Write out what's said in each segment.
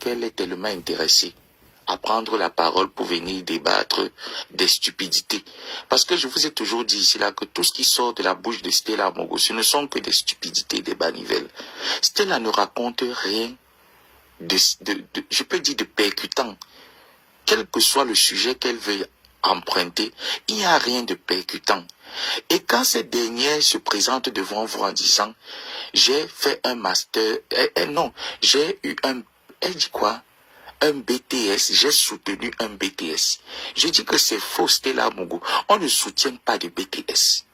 qu'elle est tellement intéressée à prendre la parole pour venir débattre des stupidités. Parce que je vous ai toujours dit ici là que tout ce qui sort de la bouche de Stella Mogo, ce ne sont que des stupidités, des banivelles. Stella ne raconte rien je peux dire de percutant. Quel que soit le sujet qu'elle veut emprunter, il n'y a rien de percutant. Et quand cette dernière se présente devant vous en disant, j'ai fait un master, non, j'ai eu un, elle dit quoi? Un BTS, j'ai soutenu un BTS. Je dis que c'est faux, Stella Mogo. On ne soutient pas de BTS.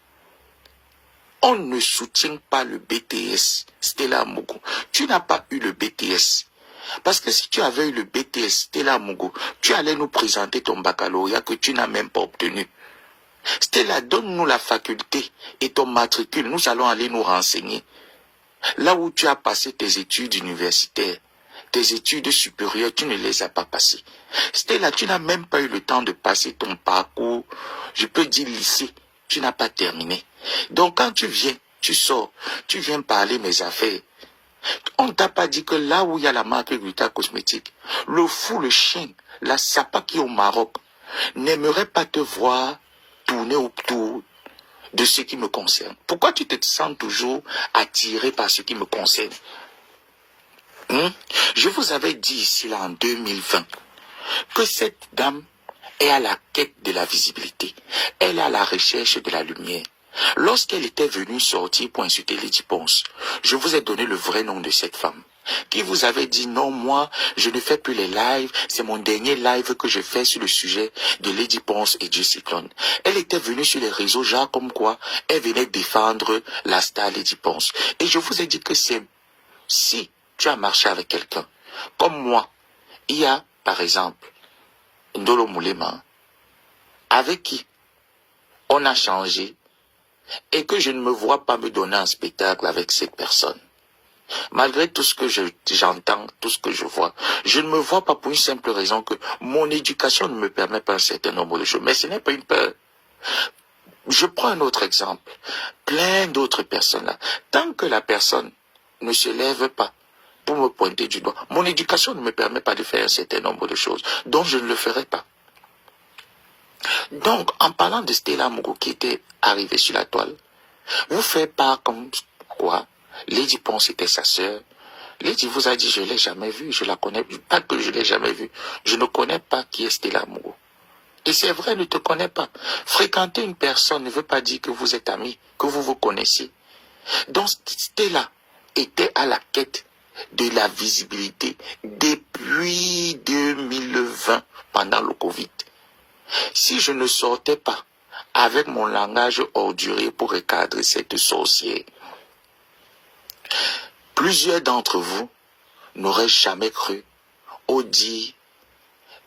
On ne soutient pas le BTS, Stella Mogo. Tu n'as pas eu le BTS. Parce que si tu avais eu le BTS, Stella Mogo, tu allais nous présenter ton baccalauréat que tu n'as même pas obtenu. Stella, donne-nous la faculté et ton matricule, nous allons aller nous renseigner. Là où tu as passé tes études universitaires, tes études supérieures, tu ne les as pas passées. Stella, tu n'as même pas eu le temps de passer ton parcours, je peux dire lycée, tu n'as pas terminé. Donc quand tu viens, tu sors, tu viens parler mes affaires. On ne t'a pas dit que là où il y a la marque Gluta Cosmétique, le fou, le chien, la sapa qui est au Maroc, n'aimerait pas te voir tourner autour de ce qui me concerne. Pourquoi tu te sens toujours attiré par ce qui me concerne? Je vous avais dit ici là en 2020 que cette dame est à la quête de la visibilité. Elle est à la recherche de la lumière. Lorsqu'elle était venue sortir pour insulter Lady Ponce, je vous ai donné le vrai nom de cette femme. Qui vous avait dit non, moi, je ne fais plus les lives, c'est mon dernier live que je fais sur le sujet de Lady Ponce et du Cyclone. Elle était venue sur les réseaux, genre comme quoi, elle venait défendre la star Lady Ponce. Et je vous ai dit que c'est, si tu as marché avec quelqu'un, comme moi, il y a, par exemple, Ndolo Moulema, avec qui on a changé, et que je ne me vois pas me donner un spectacle avec cette personne. Malgré tout ce que j'entends, tout ce que je vois, je ne me vois pas pour une simple raison que mon éducation ne me permet pas un certain nombre de choses. Mais ce n'est pas une peur. Je prends un autre exemple. Plein d'autres personnes là. Tant que la personne ne se lève pas pour me pointer du doigt, mon éducation ne me permet pas de faire un certain nombre de choses. Donc je ne le ferai pas. Donc, en parlant de Stella Mogo qui était arrivée sur la toile, vous faites part comme quoi Lady Ponce était sa sœur. Lady vous a dit, je ne l'ai jamais vue, je la connais, pas que je ne l'ai jamais vue, je ne connais pas qui est Stella Mogo. Et c'est vrai, elle ne te connaît pas. Fréquenter une personne ne veut pas dire que vous êtes amis, que vous vous connaissez. Donc, Stella était à la quête de la visibilité depuis 2020, pendant le Covid. Si je ne sortais pas avec mon langage ordurier pour recadrer cette sorcière, plusieurs d'entre vous n'auraient jamais cru aux dires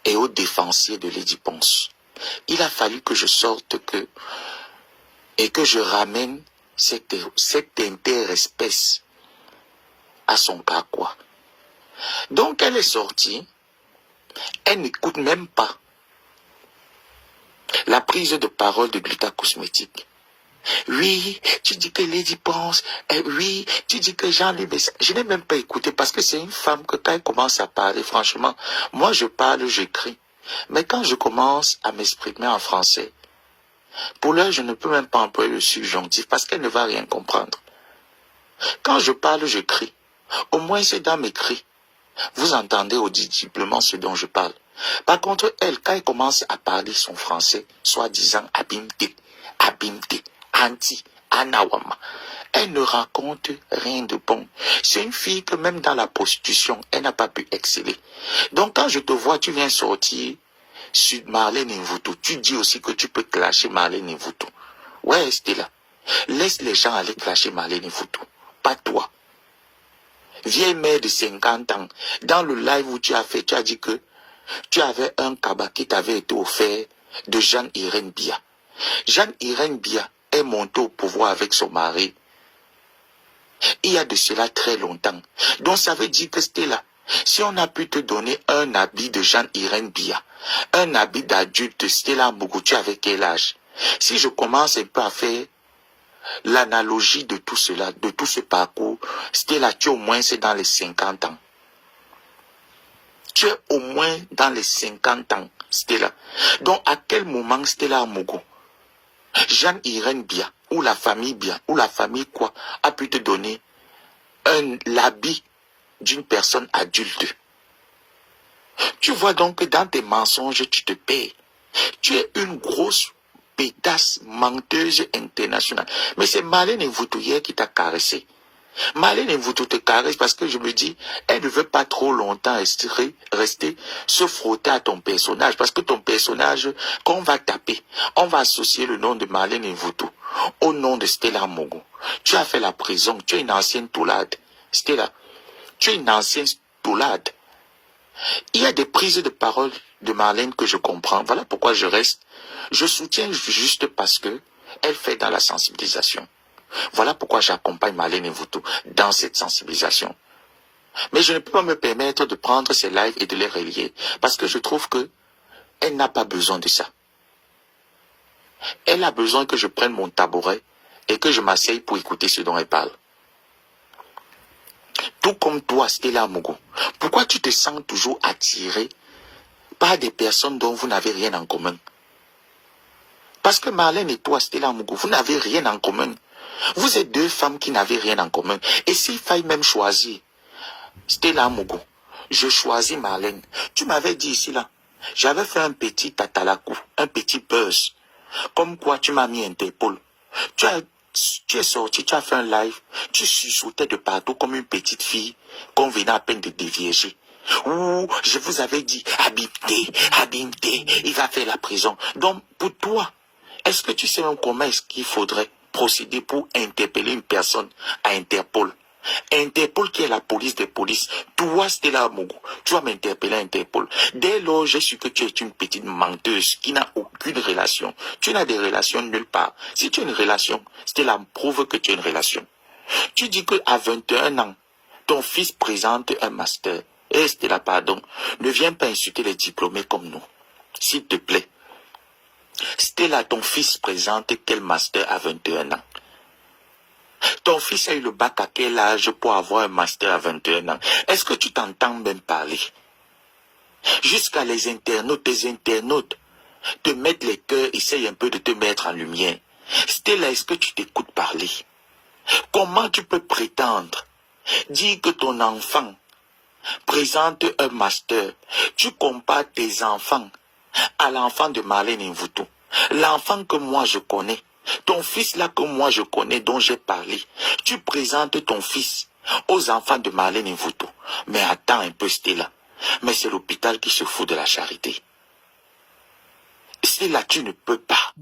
et aux défensiers de Lady Ponce. Il a fallu que je sorte et que je ramène cette interespèce à son carquois. Donc elle est sortie, elle n'écoute même pas la prise de parole de Gluta Cosmétique. Oui, tu dis que Lady Ponce, oui, tu dis que Jean-Louis Besson. Je n'ai même pas écouté parce que c'est une femme que quand elle commence à parler, franchement, moi je parle, j'écris. Mais quand je commence à m'exprimer en français, pour l'heure, je ne peux même pas employer le subjonctif parce qu'elle ne va rien comprendre. Quand je parle, je crie. Au moins, c'est dans mes cris. Vous entendez audiblement ce dont je parle. Par contre, elle, quand elle commence à parler son français, soi-disant abimté, anti, anawama, elle ne raconte rien de bon. C'est une fille que même dans la prostitution, elle n'a pas pu exceller. Donc quand je te vois, tu viens sortir sur Marlène Mvuto. Tu dis aussi que tu peux clasher Marlène Mvuto. Ouais, Stella. Laisse les gens aller clasher Marlène Mvuto. Pas toi. Vieille mère de 50 ans. Dans le live où tu as fait, tu as dit que tu avais un cabas qui t'avait été offert de Jeanne-Irène Bia. Jeanne-Irène Bia est montée au pouvoir avec son mari. Il y a de cela très longtemps. Donc ça veut dire que Stella, si on a pu te donner un habit de Jeanne-Irène Bia, un habit d'adulte, Stella Mougoutu avec quel âge? Si je commence un peu à faire l'analogie de tout cela, de tout ce parcours, Stella, tu au moins c'est dans les 50 ans. Tu es au moins dans les 50 ans, Stella. Donc, à quel moment Stella Amougou, Jeanne-Irène Bia, ou la famille Bia, ou la famille quoi, a pu te donner l'habit d'une personne adulte? Tu vois donc que dans tes mensonges, tu te payes. Tu es une grosse pétasse menteuse internationale. Mais c'est Marlène Mvoutou qui t'a caressé. Marlène Mvoutou te caresse parce que je me dis, elle ne veut pas trop longtemps rester se frotter à ton personnage. Parce que ton personnage, quand on va taper, on va associer le nom de Marlène Mvoutou au nom de Stella Mogo. Tu as fait la prison, tu es une ancienne toulade. Stella, tu es une ancienne toulade. Il y a des prises de parole de Marlène que je comprends. Voilà pourquoi je reste. Je soutiens juste parce que elle fait dans la sensibilisation. Voilà pourquoi j'accompagne Marlène Mvoutou dans cette sensibilisation. Mais je ne peux pas me permettre de prendre ces lives et de les relier parce que je trouve que elle n'a pas besoin de ça. Elle a besoin que je prenne mon tabouret et que je m'asseye pour écouter ce dont elle parle. Tout comme toi, Stella Mogo. Pourquoi tu te sens toujours attiré par des personnes dont vous n'avez rien en commun? Parce que Marlène et toi, Stella Mogo, vous n'avez rien en commun. Vous êtes deux femmes qui n'avaient rien en commun. Et s'il faille même choisir, Stella Mogo, je choisis Marlène. Tu m'avais dit ici là, j'avais fait un petit tatalakou, un petit buzz. Comme quoi tu m'as mis Interpol. Tu es sorti, tu as fait un live, tu sursautais de partout comme une petite fille qu'on venait à peine de dévierger. Ouh, je vous avais dit, Habibté, il va faire la prison. Donc, pour toi, est-ce que tu sais même comment est-ce qu'il faudrait procéder pour interpeller une personne à Interpol? Interpol qui est la police des polices. Toi, Stella Mogo, tu vas m'interpeller à Interpol. Dès lors, je suis que tu es une petite menteuse qui n'a aucune relation. Tu n'as des relations nulle part. Si tu as une relation, Stella prouve que tu as une relation. Tu dis qu'à 21 ans, ton fils présente un master. Et Stella, pardon, ne viens pas insulter les diplômés comme nous. S'il te plaît. Stella, ton fils présente quel master à 21 ans? Ton fils a eu le bac à quel âge pour avoir un master à 21 ans? Est-ce que tu t'entends même parler? Jusqu'à les internautes, tes internautes, te mettent les cœurs, essayent un peu de te mettre en lumière. Stella, est-ce que tu t'écoutes parler? Comment tu peux prétendre dire que ton enfant présente un master? Tu compares tes enfants à l'enfant de Marlène Mvoutou, l'enfant que moi je connais. Ton fils là que moi je connais, dont j'ai parlé, tu présentes ton fils aux enfants de Marlène Mvoutou. Mais attends un peu, Stella. Mais c'est l'hôpital qui se fout de la charité. Stella, tu ne peux pas.